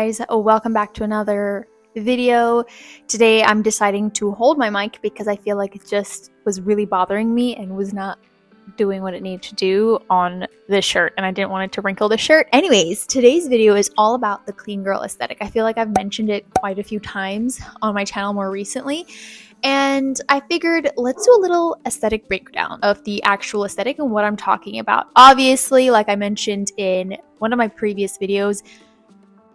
guys, welcome back to another video. Today I'm deciding to hold my mic because I feel like it just was really bothering me and was not doing what it needed to do on this shirt, and I didn't want it to wrinkle the shirt. Anyways, today's video is all about the clean girl aesthetic. I feel like I've mentioned it quite a few times on my channel more recently, and I figured let's do a little aesthetic breakdown of the actual aesthetic and what I'm talking about. Obviously, like I mentioned in one of my previous videos,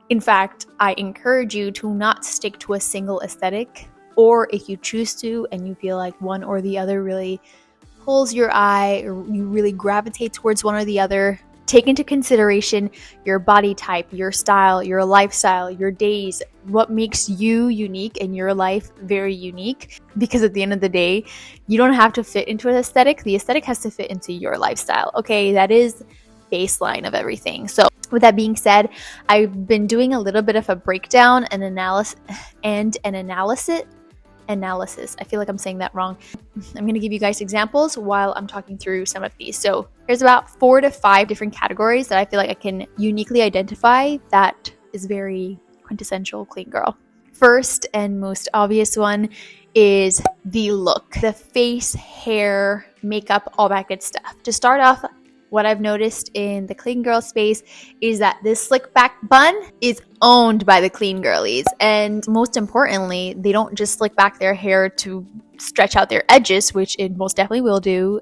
in fact, I encourage you to not stick to a single aesthetic, or if you choose to and you feel like one or the other really pulls your eye or you really gravitate towards one or the other, take into consideration your body type, your style, your lifestyle, your days, what makes you unique and your life very unique. Because at the end of the day, you don't have to fit into an aesthetic. The aesthetic has to fit into your lifestyle. Okay, that is baseline of everything. So with that being said, I've been doing a little bit of a breakdown and analysis. I feel like I'm saying that wrong. I'm going to give you guys examples while I'm talking through some of these. So there's about 4 to 5 different categories that I feel like I can uniquely identify that is very quintessential clean girl. First and most obvious one is the look, the face, hair, makeup, all that good stuff. To start off, what I've noticed in the clean girl space is that this slick back bun is owned by the clean girlies. And most importantly, they don't just slick back their hair to stretch out their edges, which it most definitely will do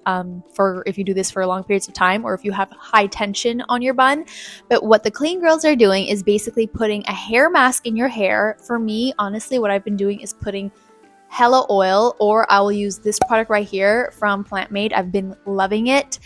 for if you do this for long periods of time or if you have high tension on your bun. But what the clean girls are doing is basically putting a hair mask in your hair. For me, honestly, what I've been doing is putting Hella oil, or I will use this product right here from Plant Made. I've been loving it.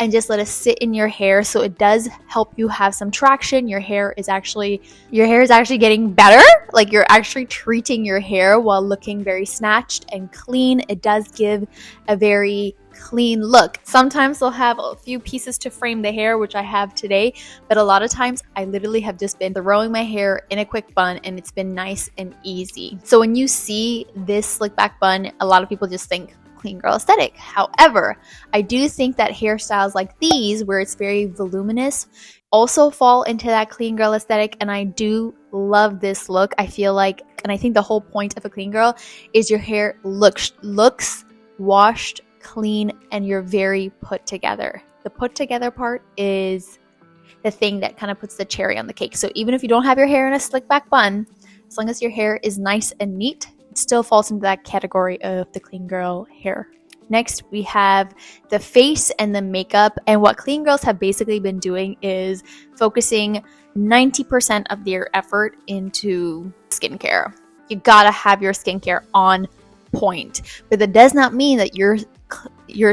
And just let it sit in your hair, so it does help you have some traction. Your hair is actually getting better. Like you're actually treating your hair while looking very snatched and clean. It does give a very clean look. Sometimes they'll have a few pieces to frame the hair, which I have today, but a lot of times I literally have just been throwing my hair in a quick bun and it's been nice and easy. So when you see this slick back bun, a lot of people just think clean girl aesthetic. However, I do think that hairstyles like these, where it's very voluminous, also fall into that clean girl aesthetic, and I do love this look. I feel like, and I think the whole point of a clean girl is your hair looks washed, clean, and you're very put together. The put together part is the thing that kind of puts the cherry on the cake. So even if you don't have your hair in a slick back bun, as long as your hair is nice and neat, it still falls into that category of the clean girl hair. Next, we have the face and the makeup. And what clean girls have basically been doing is focusing 90% of their effort into skincare. You gotta have your skincare on point. But that does not mean that your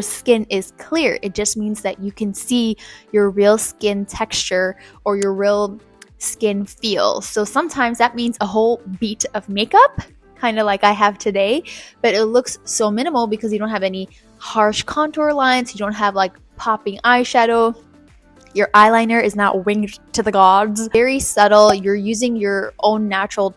skin is clear. It just means that you can see your real skin texture or your real skin feel. So sometimes that means a whole beat of makeup, kind of like I have today, but it looks so minimal because you don't have any harsh contour lines, you don't have like popping eyeshadow, your eyeliner is not winged to the gods. Very subtle. You're using your own natural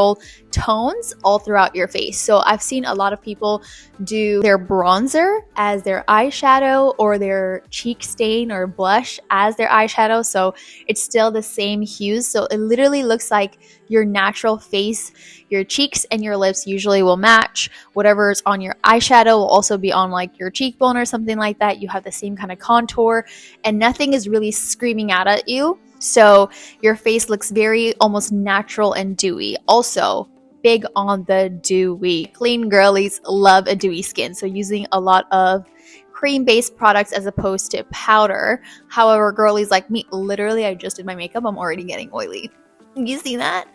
tones all throughout your face. So I've seen a lot of people do their bronzer as their eyeshadow or their cheek stain or blush as their eyeshadow. So it's still the same hues. So it literally looks like your natural face. Your cheeks and your lips usually will match. Whatever's on your eyeshadow will also be on like your cheekbone or something like that. You have the same kind of contour and nothing is really screaming out at you. So your face looks very almost natural and dewy. Also, big on the dewy. Clean girlies love a dewy skin. So using a lot of cream-based products as opposed to powder. However, girlies like me, literally I just did my makeup. I'm already getting oily. You see that?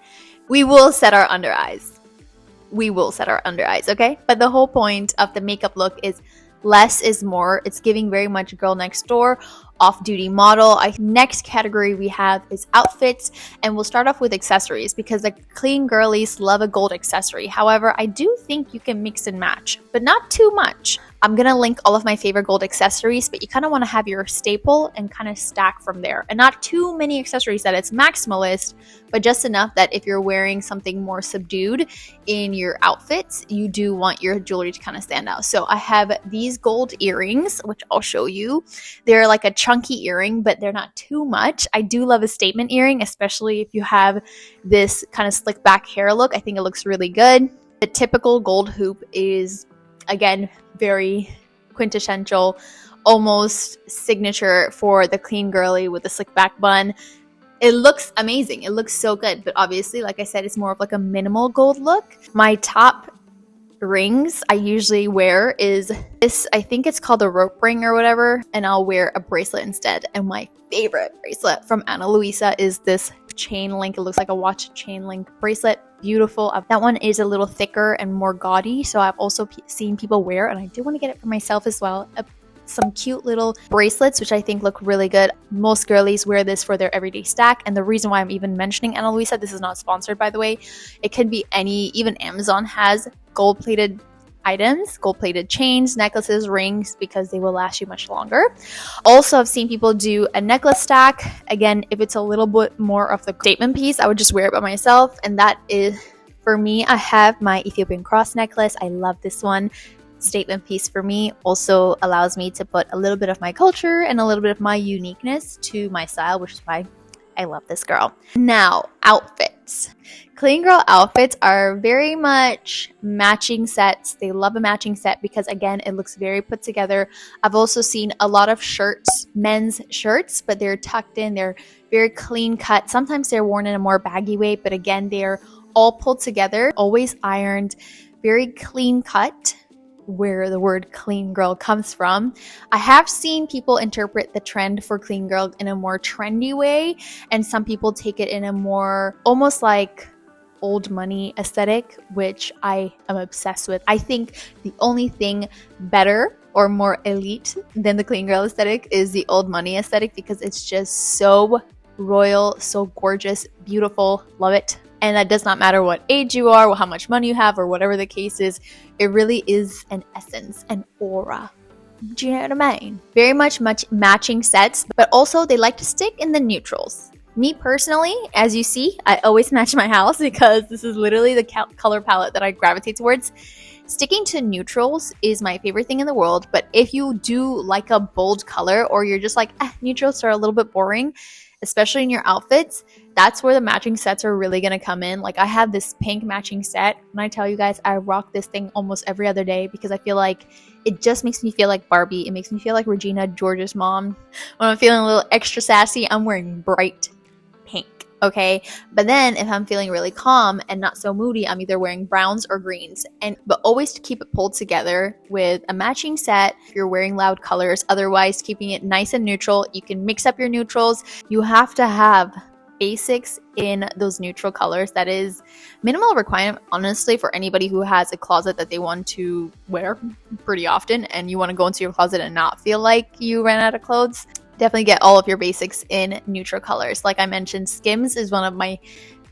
We will set our under eyes. Okay? But the whole point of the makeup look is less is more. It's giving very much girl next door, off-duty model. Next category we have is outfits, and we'll start off with accessories because the clean girlies love a gold accessory. However, I do think you can mix and match, but not too much. I'm going to link all of my favorite gold accessories, but you kind of want to have your staple and kind of stack from there. And not too many accessories that it's maximalist, but just enough that if you're wearing something more subdued in your outfits, you do want your jewelry to kind of stand out. So I have these gold earrings, which I'll show you. They're like a chunky earring, but they're not too much. I do love a statement earring, especially if you have this kind of slick back hair look. I think it looks really good. The typical gold hoop is, again, very quintessential, almost signature for the clean girly with the slick back bun. It looks amazing. It looks so good. But obviously, like I said, it's more of like a minimal gold look. My top rings I usually wear is this, I think it's called a rope ring or whatever, and I'll wear a bracelet instead. And my favorite bracelet from Ana Luisa is this chain link. It looks like a watch chain link bracelet. Beautiful. That one is a little thicker and more gaudy, so I've also seen people wear, and I do want to get it for myself as well. Some cute little bracelets, which I think look really good. Most girlies wear this for their everyday stack, and the reason why I'm even mentioning Ana Luisa, this is not sponsored by the way, it can be any, even Amazon has gold-plated items, gold-plated chains, necklaces, rings, because they will last you much longer. Also, I've seen people do a necklace stack. Again, if it's a little bit more of the statement piece, I would just wear it by myself, and that is, for me, I have my Ethiopian cross necklace. I love this one. Statement piece for me, also allows me to put a little bit of my culture and a little bit of my uniqueness to my style, which is why I love this girl. Now, outfits. Clean girl outfits are very much matching sets. They love a matching set because, again, it looks very put together. I've also seen a lot of shirts, men's shirts, but they're tucked in. They're very clean cut. Sometimes they're worn in a more baggy way, but again, they're all pulled together, always ironed, very clean cut, where the word clean girl comes from. I have seen people interpret the trend for clean girl in a more trendy way, and some people take it in a more almost like old money aesthetic, which I am obsessed with. I think the only thing better or more elite than the clean girl aesthetic is the old money aesthetic, because it's just so royal, so gorgeous, beautiful, love it. And that does not matter what age you are, or how much money you have, or whatever the case is. It really is an essence, an aura. Do you know what I mean? Very much matching sets, but also they like to stick in the neutrals. Me personally, as you see, I always match my house because this is literally the color palette that I gravitate towards. Sticking to neutrals is my favorite thing in the world, but if you do like a bold color, or you're just like, neutrals are a little bit boring, especially in your outfits, that's where the matching sets are really going to come in. Like, I have this pink matching set, and I tell you guys, I rock this thing almost every other day because I feel like it just makes me feel like Barbie. It makes me feel like Regina George's mom. When I'm feeling a little extra sassy, I'm wearing bright pink, okay? But then if I'm feeling really calm and not so moody, I'm either wearing browns or greens. But always to keep it pulled together with a matching set if you're wearing loud colors. Otherwise, keeping it nice and neutral. You can mix up your neutrals. You have to have basics in those neutral colors. That is minimal requirement, honestly, for anybody who has a closet that they want to wear pretty often, and you want to go into your closet and not feel like you ran out of clothes. Definitely get all of your basics in neutral colors. Like I mentioned, Skims is one of my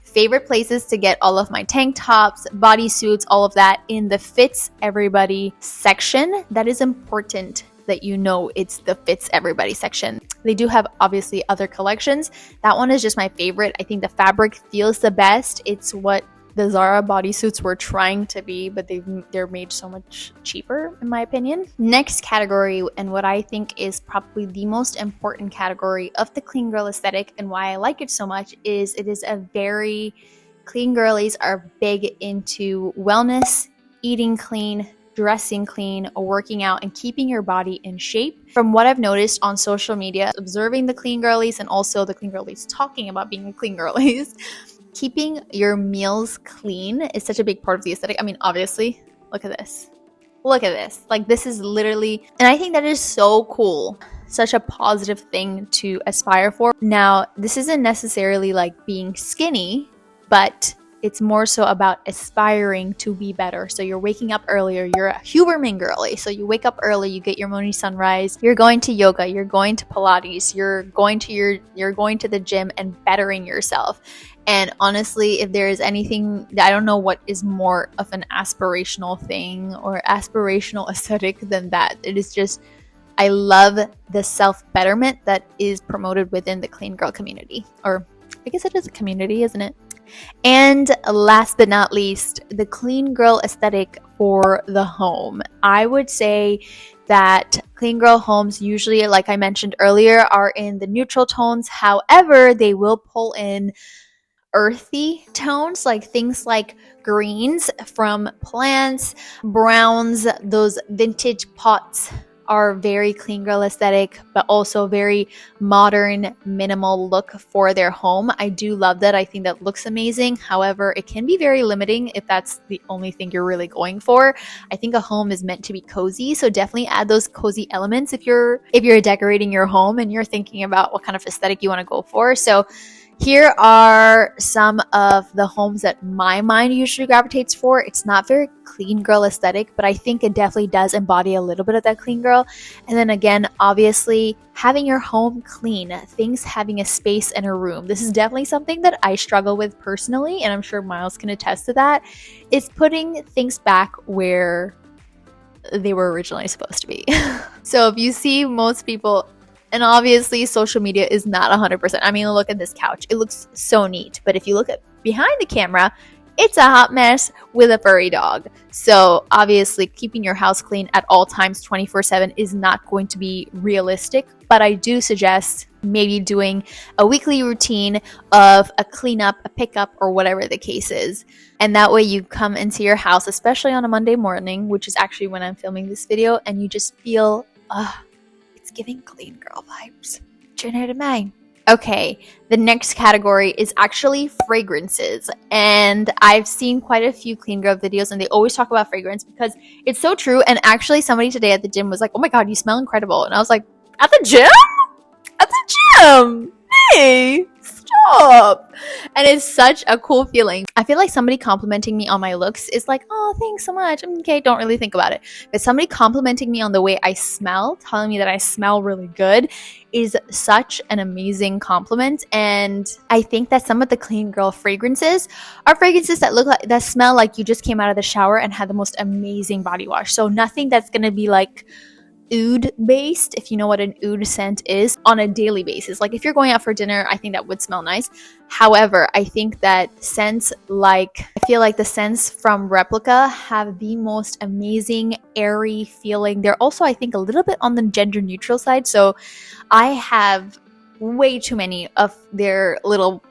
favorite places to get all of my tank tops, bodysuits, all of that in the Fits Everybody section. That is important that you know it's the Fits Everybody section. They do have obviously other collections. That one is just my favorite. I think the fabric feels the best. It's what the Zara bodysuits were trying to be, but they're made so much cheaper, in my opinion. Next category, and what I think is probably the most important category of the clean girl aesthetic, and why I like it so much, is it is a very clean girlies are big into wellness, eating clean, dressing clean, working out, and keeping your body in shape. From what I've noticed on social media, observing the clean girlies and also the clean girlies talking about being clean girlies, keeping your meals clean is such a big part of the aesthetic. I mean, obviously, look at this. Look at this. Like, this is literally, and I think that is so cool. Such a positive thing to aspire for. Now, this isn't necessarily like being skinny, but it's more so about aspiring to be better. So you're waking up earlier. You're a Huberman girly. So you wake up early, you get your morning sunrise, you're going to yoga, you're going to Pilates, you're going to the gym and bettering yourself. And honestly, if there is anything, I don't know what is more of an aspirational thing or aspirational aesthetic than that. It is just, I love the self-betterment that is promoted within the clean girl community. Or I guess it is a community, isn't it? And last but not least, the clean girl aesthetic for the home. I would say that clean girl homes usually, like I mentioned earlier, are in the neutral tones. However, they will pull in earthy tones, like things like greens from plants, browns. Those vintage pots are very clean girl aesthetic, but also very modern, minimal look for their home. I do love that. I think that looks amazing. However, it can be very limiting if that's the only thing you're really going for. I think a home is meant to be cozy, so definitely add those cozy elements if you're decorating your home and you're thinking about what kind of aesthetic you want to go for. So here are some of the homes that my mind usually gravitates for. It's not very clean girl aesthetic, but I think it definitely does embody a little bit of that clean girl. And then again, obviously, having your home clean, things having a space and a room. This is definitely something that I struggle with personally, and I'm sure Miles can attest to that. It's putting things back where they were originally supposed to be. So if you see most people, and obviously social media is not 100%. I mean, look at this couch. It looks so neat. But if you look at behind the camera, it's a hot mess with a furry dog. So obviously keeping your house clean at all times 24/7 is not going to be realistic. But I do suggest maybe doing a weekly routine of a cleanup, a pickup, or whatever the case is. And that way you come into your house, especially on a Monday morning, which is actually when I'm filming this video, and you just feel, it's giving clean girl vibes. Do you know what I mean? Okay, the next category is actually fragrances. And I've seen quite a few clean girl videos and they always talk about fragrance because it's so true. And actually somebody today at the gym was like, oh my God, you smell incredible. And I was like, at the gym? At the gym? Hey, stop. And it's such a cool feeling. I feel like somebody complimenting me on my looks is like, oh, thanks so much. Okay, don't really think about it. But somebody complimenting me on the way I smell, telling me that I smell really good, is such an amazing compliment. And I think that some of the clean girl fragrances are fragrances that that smell like you just came out of the shower and had the most amazing body wash. So nothing that's gonna be like oud based, if you know what an oud scent is, on a daily basis. Like if you're going out for dinner, I think that would smell nice. However, I think that scents I feel like the scents from Replica have the most amazing airy feeling. They're also, I think, a little bit on the gender neutral side. So I have way too many of their little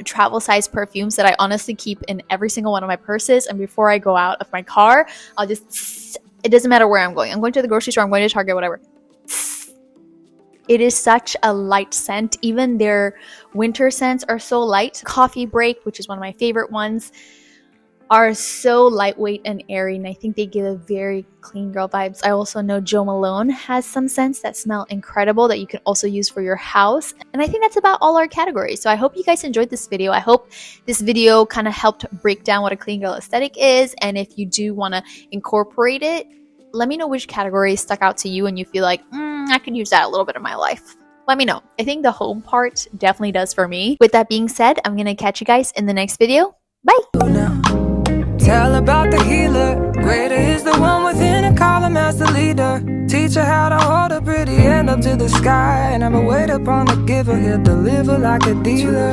travel size perfumes that I honestly keep in every single one of my purses. And before I go out of my car, I'll just, it doesn't matter where I'm going. I'm going to the grocery store, I'm going to Target, whatever. It is such a light scent. Even their winter scents are so light. Coffee Break, which is one of my favorite ones, are so lightweight and airy, and I think they give a very clean girl vibes. I also know Jo Malone has some scents that smell incredible that you can also use for your house. And I think that's about all our categories. So I hope you guys enjoyed this video. I hope this video kind of helped break down what a clean girl aesthetic is. And if you do want to incorporate it, let me know which categories stuck out to you and you feel like, I could use that a little bit in my life. Let me know. I think the home part definitely does for me. With that being said, I'm going to catch you guys in the next video. Bye! Tell about the healer. Greater is the one within and call him as the leader. Teach her how to hold a pretty end up to the sky. And never wait upon the giver. He'll deliver like a dealer.